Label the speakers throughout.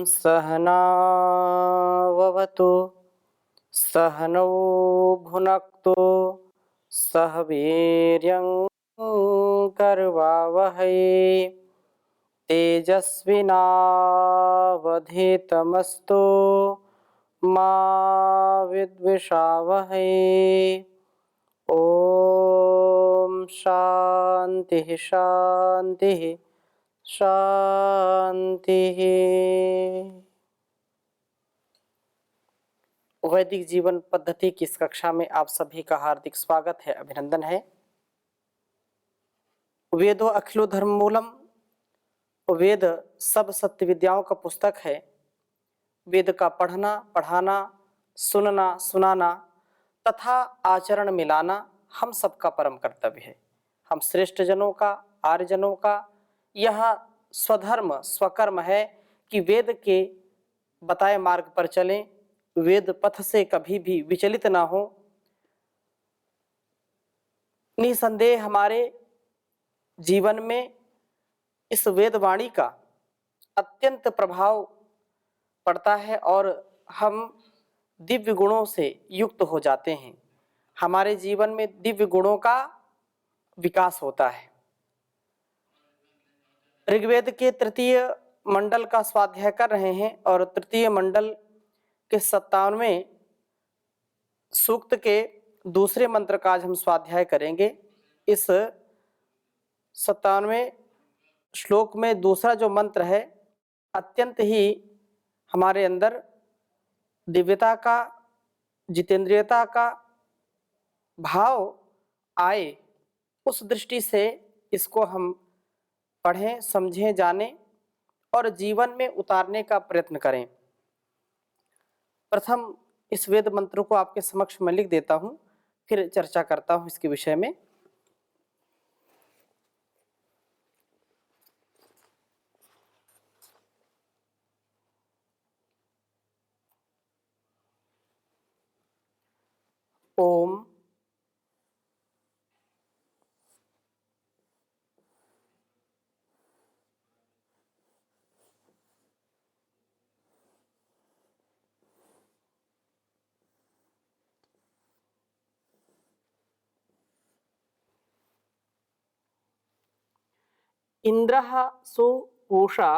Speaker 1: सहनाववतु सहनौ भुनक्तु सह वीर्यं करवावहै तेजस्विनावधीतमस्तु मा विद्विषावहै। ओम शांति शांति शांति। वैदिक जीवन पद्धति की इस कक्षा में आप सभी का हार्दिक स्वागत है, अभिनंदन है। वेदो अखिलो धर्म मूलम, वेद सब सत्य विद्याओं का पुस्तक है। वेद का पढ़ना, पढ़ाना, सुनना, सुनाना तथा आचरण मिलाना हम सबका परम कर्तव्य है। हम श्रेष्ठ जनों का, आर्यजनों का यह स्वधर्म स्वकर्म है कि वेद के बताए मार्ग पर चलें, वेद पथ से कभी भी विचलित ना हो। निसंदेह हमारे जीवन में इस वेदवाणी का अत्यंत प्रभाव पड़ता है और हम दिव्य गुणों से युक्त हो जाते हैं। हमारे जीवन में दिव्य गुणों का विकास होता है। ऋग्वेद के तृतीय मंडल का स्वाध्याय कर रहे हैं और तृतीय मंडल के 57वें सूक्त के दूसरे मंत्र का आज हम स्वाध्याय करेंगे। इस 57वें श्लोक में दूसरा जो मंत्र है अत्यंत ही हमारे अंदर दिव्यता का, जितेंद्रियता का भाव आए, उस दृष्टि से इसको हम पढ़ें, समझें, जानें और जीवन में उतारने का प्रयत्न करें। प्रथम इस वेद मंत्र को आपके समक्ष मैं लिख देता हूं, फिर चर्चा करता हूं इसके विषय में। ओम इंद्रः सु पूषा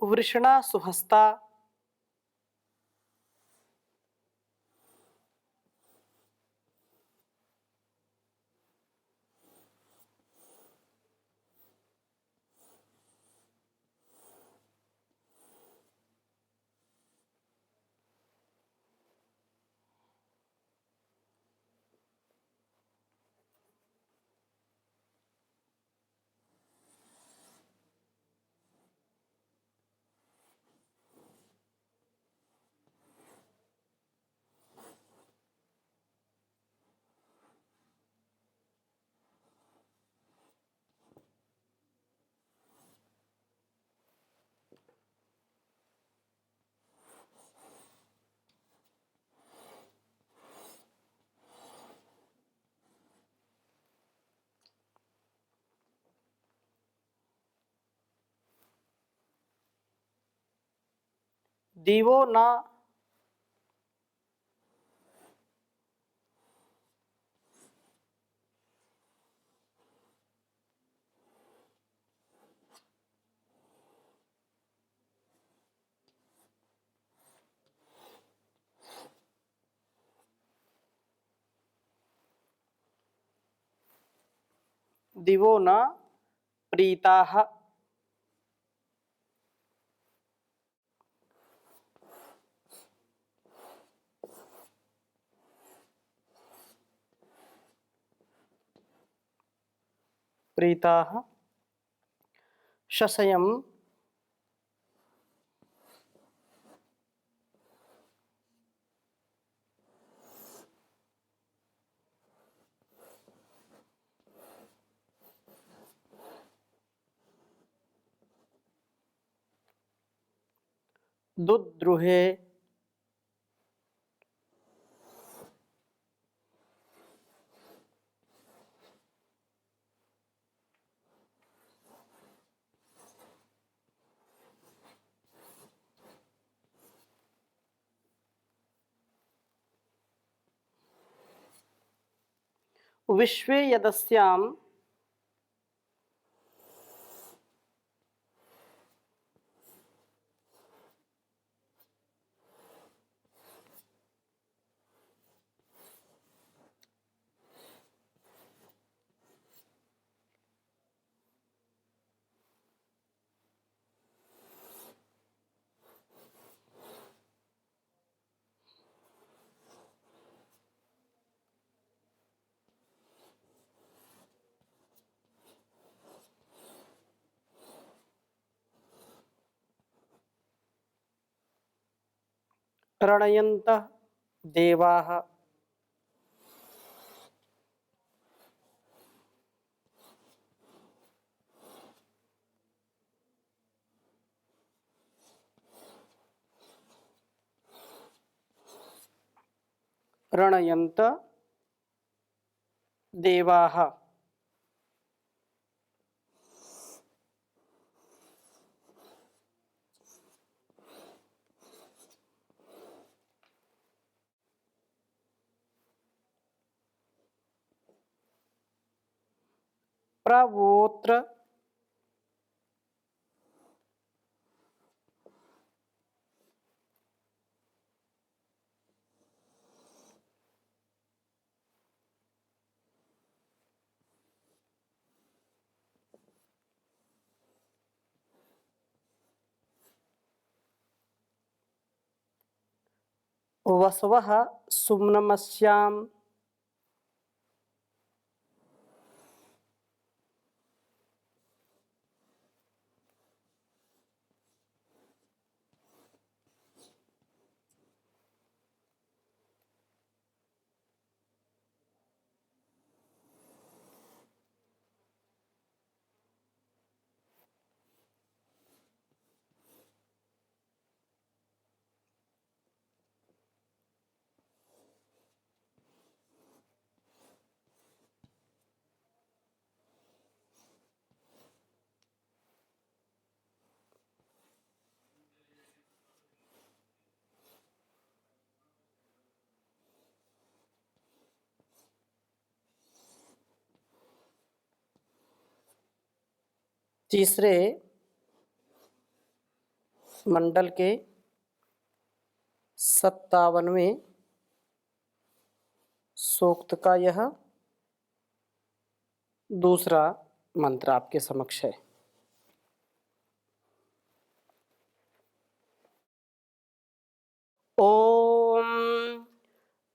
Speaker 1: वृषणा सुहस्ता दिवो न दिवो न प्रीताः प्रीताः शशयं दुद्रुहे विश्वे यदस्याम रणयन्तः देवाः रणयन्त देवाः प्रवोत्र वसवः सुम्नमस्याम् तीसरे मंडल के 57वें सूक्त का यह दूसरा मंत्र आपके समक्ष है। ओम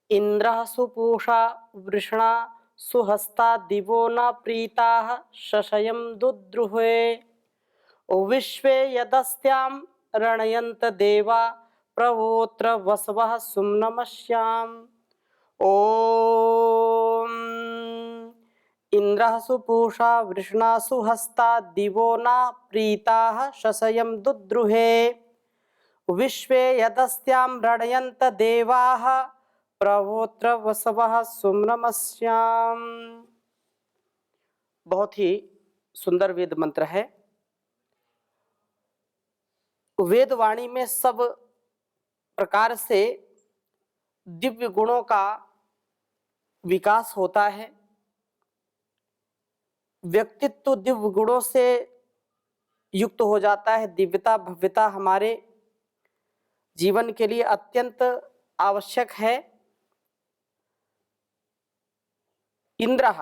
Speaker 1: इंद्रः सुपूषा वृषणा सुहस्ता दिवो न प्रीताः शशयं दुद्रुहे विश्वे यदस्यां रणयन्त देवा प्रवोत्र वसवः सुम्नमस्याम्। ओम इंद्रः सुपूषा वृषणा सुहस्ता दिवो न प्रीताः शशयं दुद्रुहे विश्वे यदस्यां रणयन्त देवाः प्रवोत्र वसवः सुम्नमस्याम्। बहुत ही सुंदर वेद मंत्र है। वेदवाणी में सब प्रकार से दिव्य गुणों का विकास होता है। व्यक्तित्व दिव्य गुणों से युक्त हो जाता है। दिव्यता भव्यता हमारे जीवन के लिए अत्यंत आवश्यक है। इंद्रः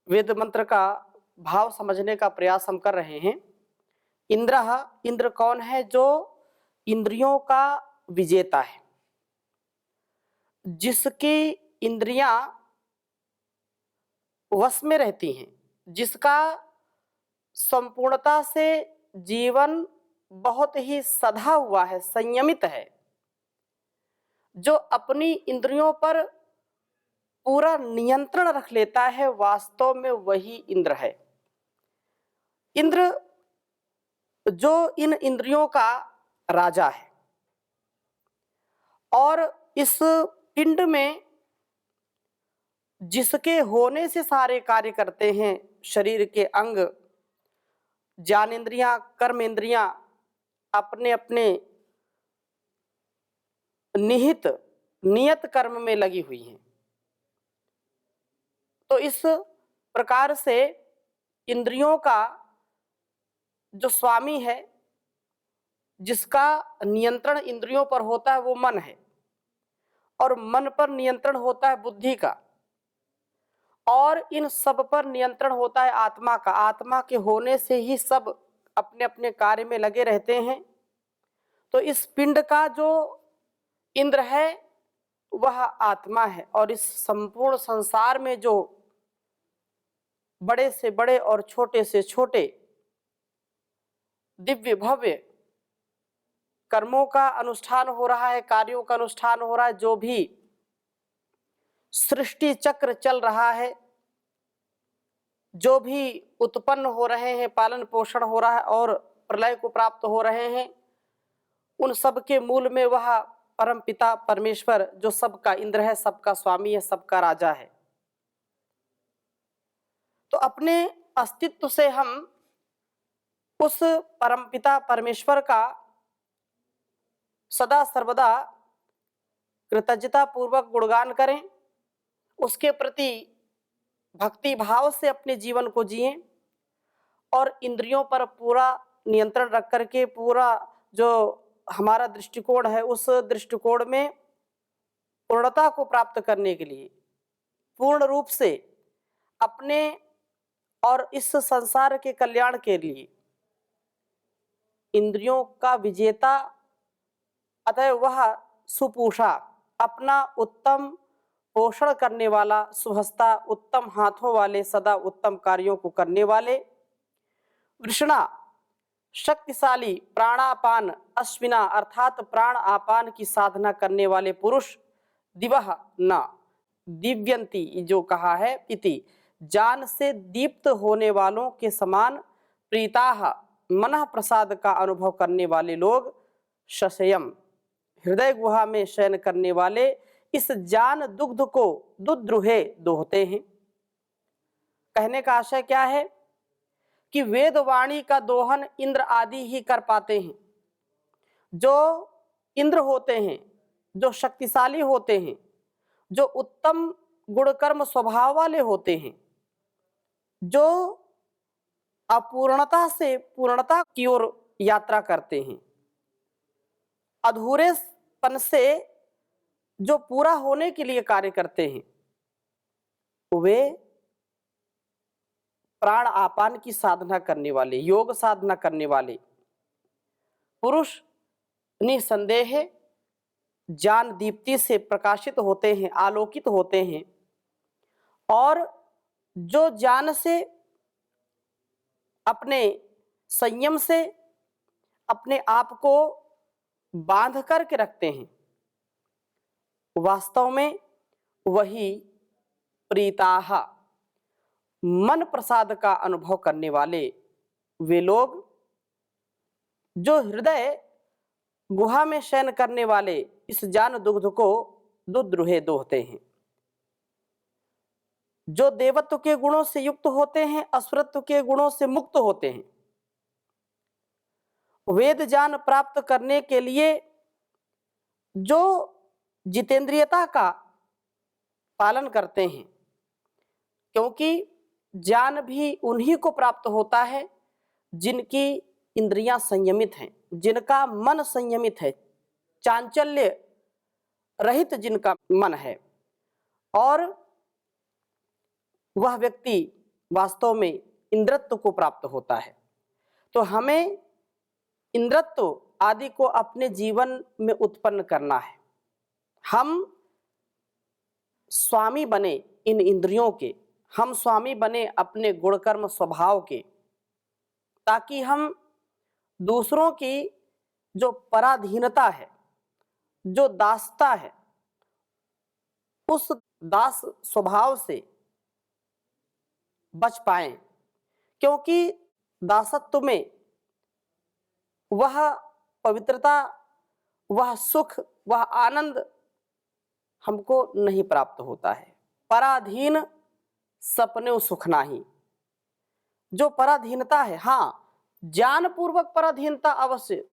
Speaker 1: वेद मंत्र का भाव समझने का प्रयास हम कर रहे हैं। इंद्रः, इंद्र कौन है? जो इंद्रियों का विजेता है, जिसकी इंद्रियां वश में रहती हैं, जिसका संपूर्णता से जीवन बहुत ही सधा हुआ है, संयमित है। जो अपनी इंद्रियों पर पूरा नियंत्रण रख लेता है, वास्तव में वही इंद्र है। इंद्र जो इन इंद्रियों का राजा है और इस पिंड में जिसके होने से सारे कार्य करते हैं, शरीर के अंग, ज्ञानेंद्रियां, कर्मेंद्रियां अपने अपने नियत कर्म में लगी हुई हैं। तो इस प्रकार से इंद्रियों का जो स्वामी है, जिसका नियंत्रण इंद्रियों पर होता है, वो मन है। और मन पर नियंत्रण होता है बुद्धि का, और इन सब पर नियंत्रण होता है आत्मा का। आत्मा के होने से ही सब अपने अपने कार्य में लगे रहते हैं। तो इस पिंड का जो इंद्र है वह आत्मा है, और इस संपूर्ण संसार में जो बड़े से बड़े और छोटे से छोटे दिव्य भव्य कर्मों का अनुष्ठान हो रहा है, कार्यों का अनुष्ठान हो रहा है, जो भी सृष्टि चक्र चल रहा है, जो भी उत्पन्न हो रहे हैं, पालन पोषण हो रहा है और प्रलय को प्राप्त हो रहे हैं, उन सब के मूल में वह परम पिता परमेश्वर जो सबका इंद्र है, सबका स्वामी है, सबका राजा है। तो अपने अस्तित्व से हम उस परमपिता परमेश्वर का सदा सर्वदा कृतज्ञता पूर्वक गुणगान करें, उसके प्रति भक्ति भाव से अपने जीवन को जिएं और इंद्रियों पर पूरा नियंत्रण रख करके पूरा जो हमारा दृष्टिकोण है, उस दृष्टिकोण में पूर्णता को प्राप्त करने के लिए पूर्ण रूप से अपने और इस संसार के कल्याण के लिए इंद्रियों का विजेता, अतः वह सुपूषा, अपना उत्तम पोषण करने वाला, सुहस्ता, उत्तम हाथों वाले, सदा उत्तम कार्यों को करने वाले, वृषणा, शक्तिशाली, प्राणापान अश्विना अर्थात प्राण आपान की साधना करने वाले पुरुष, दिवह न दिव्यंती जो कहा है इति, जान से दीप्त होने वालों के समान, प्रीताह मन प्रसाद का अनुभव करने वाले लोग, शशयम हृदय गुहा में शयन करने वाले, इस जान दुग्ध को दुद्रुहे दोहते हैं। कहने का आशय क्या है कि वेद वाणी का दोहन इंद्र आदि ही कर पाते हैं। जो इंद्र होते हैं, जो शक्तिशाली होते हैं, जो उत्तम गुणकर्म स्वभाव वाले होते हैं, जो अपूर्णता से पूर्णता की ओर यात्रा करते हैं, अधूरेपन से जो पूरा होने के लिए कार्य करते हैं, वे प्राण आपान की साधना करने वाले, योग साधना करने वाले पुरुष निसंदेह ज्ञान दीप्ति से प्रकाशित होते हैं, आलोकित होते हैं, और जो ज्ञान से, अपने संयम से अपने आप को बांध करके रखते हैं, वास्तव में वही प्रीताह मन प्रसाद का अनुभव करने वाले वे लोग, जो हृदय गुहा में शयन करने वाले इस ज्ञान दुग्ध को दुद्रुहे दोहते हैं, जो देवत्व के गुणों से युक्त होते हैं, असुरत्व के गुणों से मुक्त होते हैं, वेद ज्ञान प्राप्त करने के लिए जो जितेंद्रियता का पालन करते हैं, क्योंकि ज्ञान भी उन्हीं को प्राप्त होता है जिनकी इंद्रियां संयमित हैं, जिनका मन संयमित है, चांचल्य रहित जिनका मन है, और वह व्यक्ति वास्तव में इंद्रत्व को प्राप्त होता है। तो हमें इंद्रत्व आदि को अपने जीवन में उत्पन्न करना है। हम स्वामी बने इन इंद्रियों के, हम स्वामी बने अपने गुणकर्म स्वभाव के, ताकि हम दूसरों की जो पराधीनता है, जो दासता है, उस दास स्वभाव से बच पाएं। क्योंकि दासत्व में वह पवित्रता, वह सुख, वह आनंद हमको नहीं प्राप्त होता है। पराधीन सपने सुख नाही। जो पराधीनता है, हाँ, ज्ञान पूर्वक पराधीनता अवश्य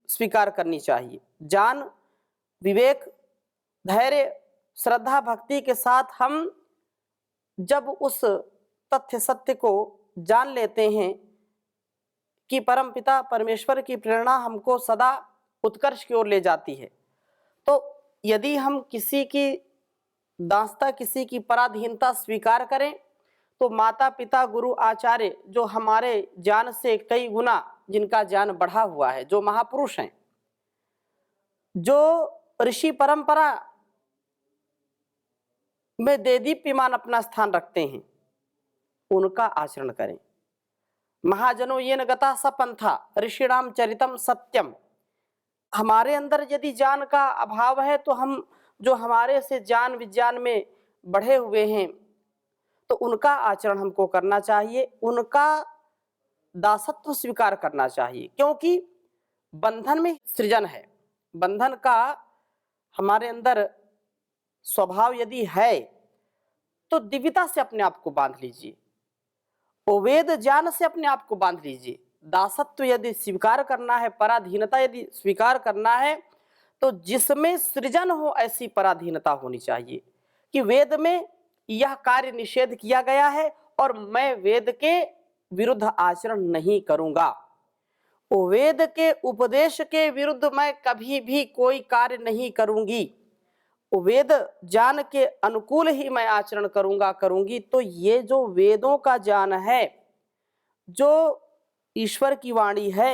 Speaker 1: स्वीकार करनी चाहिए। ज्ञान, विवेक, धैर्य, श्रद्धा, भक्ति के साथ हम जब उस तथ्य सत्य को जान लेते हैं कि परमपिता परमेश्वर की प्रेरणा हमको सदा उत्कर्ष की ओर ले जाती है, तो यदि हम किसी की दासता, किसी की पराधीनता स्वीकार करें, तो माता पिता गुरु आचार्य जो हमारे ज्ञान से कई गुना, जिनका ज्ञान बढ़ा हुआ है, जो महापुरुष हैं, जो ऋषि परंपरा में देदीप्यमान अपना स्थान रखते हैं, उनका आचरण करें। महाजनो येन गता सपंथा ऋषिणाम चरितम सत्यम। हमारे अंदर यदि ज्ञान का अभाव है, तो हम जो हमारे से ज्ञान विज्ञान में बढ़े हुए हैं, तो उनका आचरण हमको करना चाहिए, उनका दासत्व स्वीकार करना चाहिए। क्योंकि बंधन में सृजन है। बंधन का हमारे अंदर स्वभाव यदि है, तो दिव्यता से अपने आप को बांध लीजिए, वेद ज्ञान से अपने आप को बांध लीजिए। दासत्व यदि स्वीकार करना है, पराधीनता यदि स्वीकार करना है, तो जिसमें सृजन हो ऐसी पराधीनता होनी चाहिए कि वेद में यह कार्य निषेध किया गया है और मैं वेद के विरुद्ध आचरण नहीं करूंगा। वेद के उपदेश के विरुद्ध मैं कभी भी कोई कार्य नहीं करूंगी, वेद ज्ञान के अनुकूल ही मैं आचरण करूंगी। तो ये जो वेदों का ज्ञान है, जो ईश्वर की वाणी है,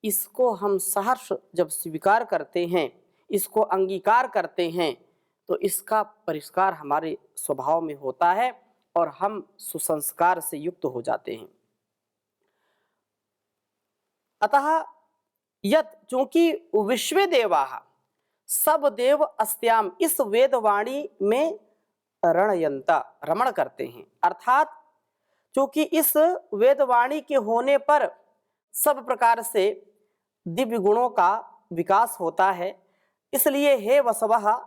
Speaker 1: इसको हम सहर्ष जब स्वीकार करते हैं, इसको अंगीकार करते हैं, तो इसका परिष्कार हमारे स्वभाव में होता है और हम सुसंस्कार से युक्त हो जाते हैं। अतः यत, चूंकि विश्वे देवाः सब देव अस्त्याम, इस वेदवाणी में रणयंता, रमण करते हैं। अर्थात चूंकि इस वेदवाणी के होने पर सब प्रकार से दिव्य गुणों का विकास होता है, इसलिए हे वसवः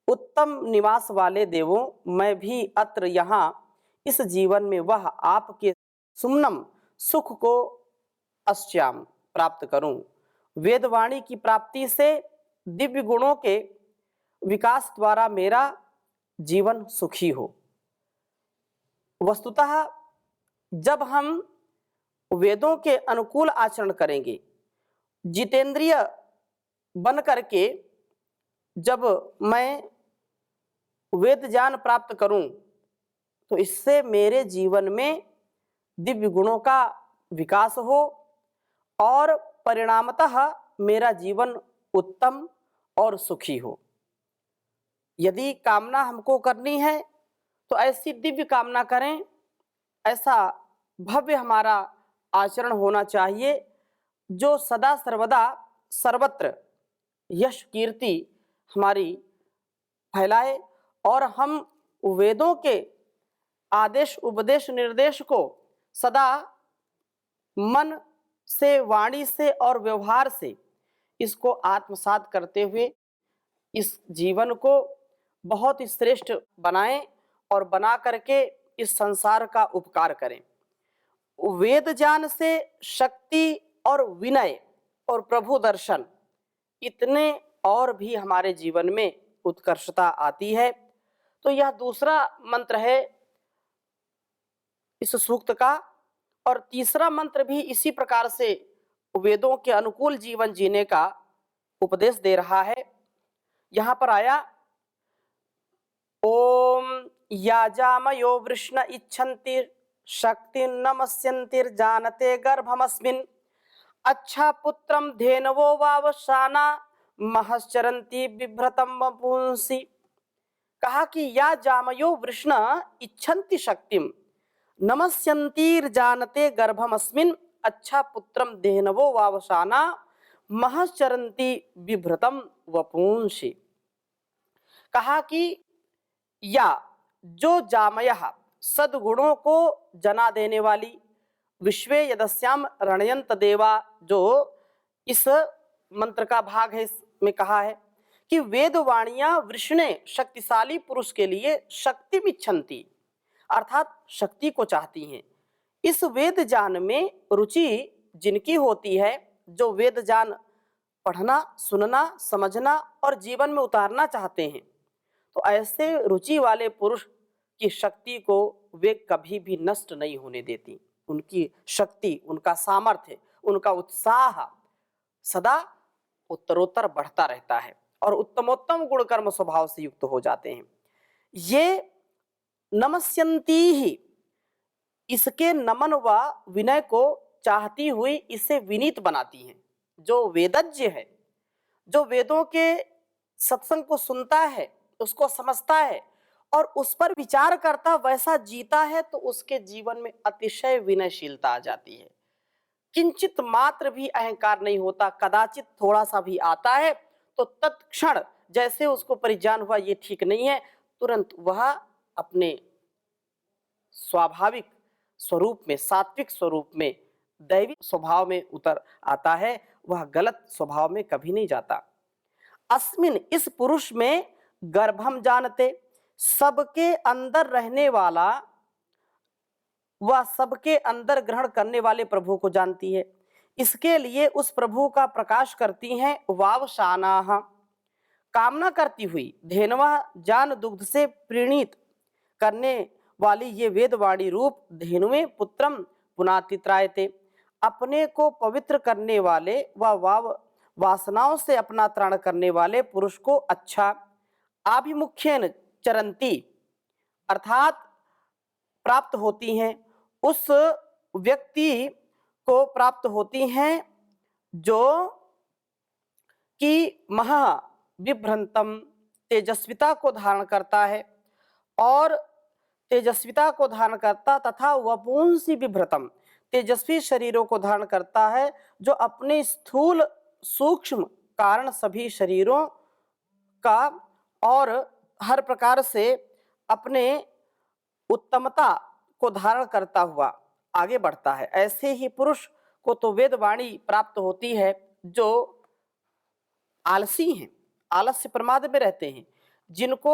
Speaker 1: उत्तम निवास वाले देवों, मैं भी अत्र यहाँ इस जीवन में वह आपके सुमनम सुख को अस्याम प्राप्त करूं। वेदवाणी की प्राप्ति से दिव्य गुणों के विकास द्वारा मेरा जीवन सुखी हो। वस्तुतः जब हम वेदों के अनुकूल आचरण करेंगे, जितेंद्रिय बन करके जब मैं वेद ज्ञान प्राप्त करूं, तो इससे मेरे जीवन में दिव्य गुणों का विकास हो और परिणामतः मेरा जीवन उत्तम और सुखी हो। यदि कामना हमको करनी है, तो ऐसी दिव्य कामना करें, ऐसा भव्य हमारा आचरण होना चाहिए जो सदा सर्वदा सर्वत्र यश कीर्ति हमारी फैलाए और हम वेदों के आदेश उपदेश निर्देश को सदा मन से, वाणी से और व्यवहार से इसको आत्मसात करते हुए इस जीवन को बहुत ही श्रेष्ठ बनाएं और बना करके इस संसार का उपकार करें। वेद ज्ञान से शक्ति और विनय और प्रभु दर्शन, इतने और भी हमारे जीवन में उत्कर्षता आती है। तो यह दूसरा मंत्र है इस सूक्त का। और तीसरा मंत्र भी इसी प्रकार से वेदों के अनुकूल जीवन जीने का उपदेश दे रहा है। यहां पर आया, ओम याजामयो वृष्ण इच्छन्ति शक्ति नमस्यन्तिर्जानते गर्भमस्मिन् अच्छा पुत्रम धेनवो वावशाना महश्चरन्ति बिभ्रतम पुंसी। कहा कि या जामयो वृष्ण इच्छन्ति शक्तिम नमस्यन्तिर्जानते गर्भमस्मिन् अच्छा पुत्रम देहनवो वावसाना महश्चरंती बिभ्रतम वपुंसी। कहा कि या जो जामयः सद्गुणों को जना देने वाली विश्वे यदस्याम रणयंत देवा, जो इस मंत्र का भाग है, इसमें कहा है कि वेदवाणियां वृषणे शक्तिशाली पुरुष के लिए शक्ति विच्छन्ति, अर्थात शक्ति को चाहती हैं। इस वेद ज्ञान में रुचि जिनकी होती है, जो वेद ज्ञान पढ़ना, सुनना, समझना और जीवन में उतारना चाहते हैं, तो ऐसे रुचि वाले पुरुष की शक्ति को वे कभी भी नष्ट नहीं होने देती। उनकी शक्ति, उनका सामर्थ्य, उनका उत्साह सदा उत्तरोत्तर बढ़ता रहता है और उत्तमोत्तम गुण कर्म स्वभाव से युक्त हो जाते हैं। ये नमस्यन्ती ही, इसके नमन व विनय को चाहती हुई इसे विनीत बनाती हैं। जो वेदज्ञ है, जो वेदों के सत्संग को सुनता है, उसको समझता है और उस पर विचार करता, वैसा जीता है, तो उसके जीवन में अतिशय विनयशीलता आ जाती है। किंचित मात्र भी अहंकार नहीं होता। कदाचित थोड़ा सा भी आता है तो तत्क्षण जैसे उसको परिज्ञान हुआ ये ठीक नहीं है, तुरंत वह अपने स्वाभाविक स्वरूप में, सात्विक स्वरूप में, दैवी स्वभाव में उतर आता है। वह गलत स्वभाव में कभी नहीं जाता। अस्मिन, इस पुरुष में गर्भम जानते, सबके अंदर रहने वाला, वह सबके अंदर ग्रहण करने वाले प्रभु को जानती है। इसके लिए उस प्रभु का प्रकाश करती हैं वावशानाः, कामना करती हुई, धेनवा जान दुग्ध से प्रीणित करने वाली ये वेदवाणी रूप धेनुए पुत्रम पुनातित्रायते, अपने को पवित्र करने वाले व वाव वासनाओं से अपना त्राण करने वाले पुरुष को अच्छा आभिमुख्येन चरंती, अर्थात प्राप्त होती हैं। उस व्यक्ति को प्राप्त होती हैं जो कि महा विभ्रंतम, तेजस्विता को धारण करता है और तेजस्विता को धारण करता तथा वपुंसी विभ्रतम, तेजस्वी शरीरों को धारण करता है, जो अपने स्थूल सूक्ष्म कारण सभी शरीरों का और हर प्रकार से अपने उत्तमता को धारण करता हुआ आगे बढ़ता है। ऐसे ही पुरुष को तो वेदवाणी प्राप्त होती है जो आलसी हैं, आलस्य प्रमाद में रहते हैं, जिनको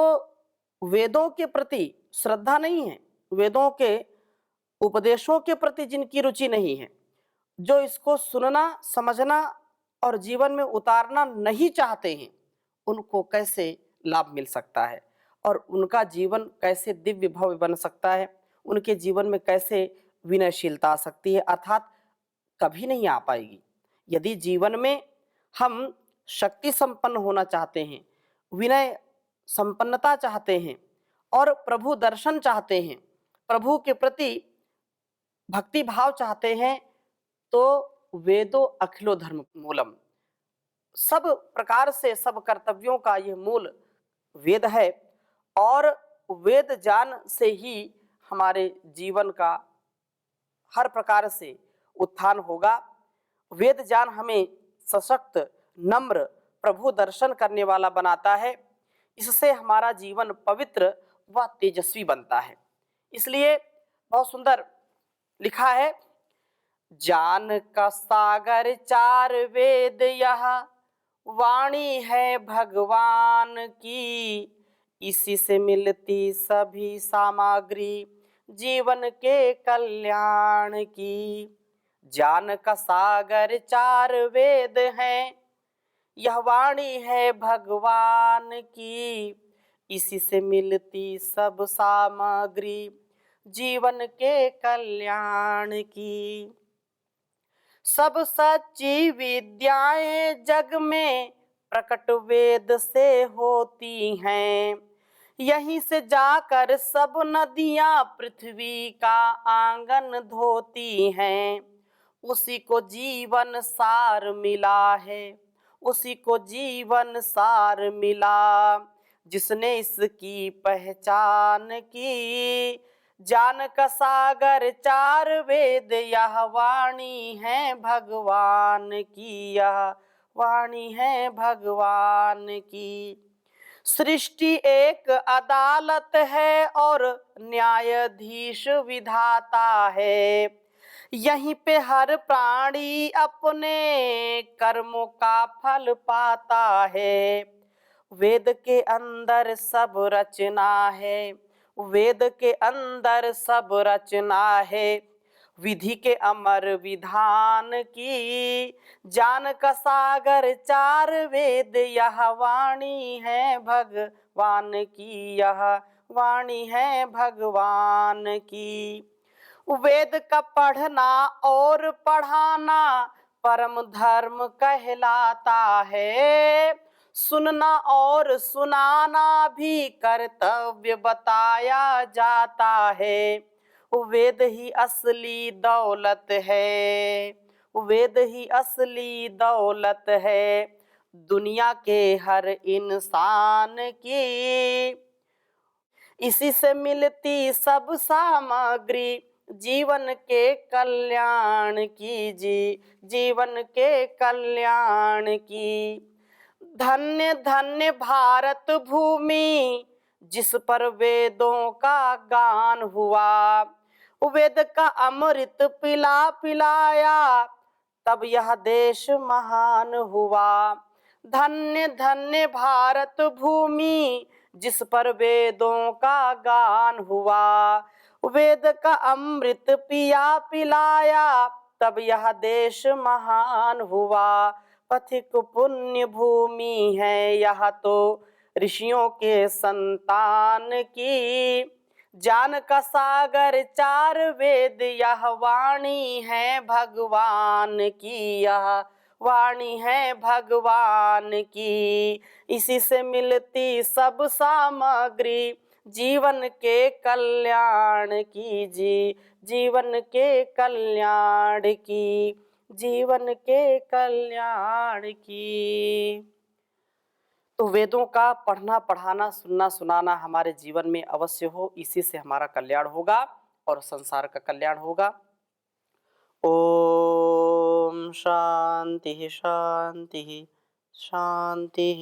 Speaker 1: वेदों के प्रति श्रद्धा नहीं है, वेदों के उपदेशों के प्रति जिनकी रुचि नहीं है, जो इसको सुनना, समझना और जीवन में उतारना नहीं चाहते हैं, उनको कैसे लाभ मिल सकता है और उनका जीवन कैसे दिव्य भव्य बन सकता है, उनके जीवन में कैसे विनयशीलता आ सकती है, अर्थात कभी नहीं आ पाएगी। यदि जीवन में हम शक्ति संपन्न होना चाहते हैं, विनय संपन्नता चाहते हैं और प्रभु दर्शन चाहते हैं, प्रभु के प्रति भक्ति भाव चाहते हैं, तो वेदो अखिलो धर्म मूलम, सब प्रकार से सब कर्तव्यों का यह मूल वेद है और वेद ज्ञान से ही हमारे जीवन का हर प्रकार से उत्थान होगा। वेद ज्ञान हमें सशक्त, नम्र, प्रभु दर्शन करने वाला बनाता है। इससे हमारा जीवन पवित्र व तेजस्वी बनता है। इसलिए बहुत सुंदर लिखा है, ज्ञान का सागर चार वेद यह वाणी है भगवान की, इसी से मिलती सभी सामग्री जीवन के कल्याण की। ज्ञान का सागर चार वेद हैं, यह वाणी है भगवान की, इसी से मिलती सब सामग्री जीवन के कल्याण की। सब सच्ची विद्याएं जग में प्रकट वेद से होती हैं, यहीं से जाकर सब नदियां पृथ्वी का आंगन धोती हैं। उसी को जीवन सार मिला है, उसी को जीवन सार मिला, जिसने इसकी पहचान की, जानक सागर चार वेद, यह वाणी है भगवान की, यह वाणी है भगवान की। सृष्टि एक अदालत है और न्यायाधीश विधाता है, यहीं पे हर प्राणी अपने कर्मों का फल पाता है। वेद के अंदर सब रचना है, वेद के अंदर सब रचना है, विधि के अमर विधान की। जानक सागर चार वेद, यह वाणी है भगवान की, यह वाणी है भगवान की। वेद का पढ़ना और पढ़ाना परम धर्म कहलाता है, सुनना और सुनाना भी कर्तव्य बताया जाता है। वेद ही असली दौलत है, वेद ही असली दौलत है, दुनिया के हर इंसान की। इसी से मिलती सब सामग्री जीवन के कल्याण की, जीवन के कल्याण की। धन्य धन्य भारत भूमि, जिस पर वेदों का गान हुआ, वेद का अमृत पिला पिलाया, तब यह देश महान हुआ। धन्य धन्य भारत भूमि, जिस पर वेदों का गान हुआ, वेद का अमृत पिया पिलाया, तब यह देश महान हुआ। पथिक पुण्य भूमि है यह तो ऋषियों के संतान की। ज्ञान का सागर चार वेद, यह वाणी है भगवान की, यह वाणी है भगवान की। इसी से मिलती सब सामग्री जीवन के कल्याण की, जीवन के कल्याण की, जीवन के कल्याण की। तो वेदों का पढ़ना पढ़ाना सुनना सुनाना हमारे जीवन में अवश्य हो, इसी से हमारा कल्याण होगा और संसार का कल्याण होगा। ओम शांति शांति शांति।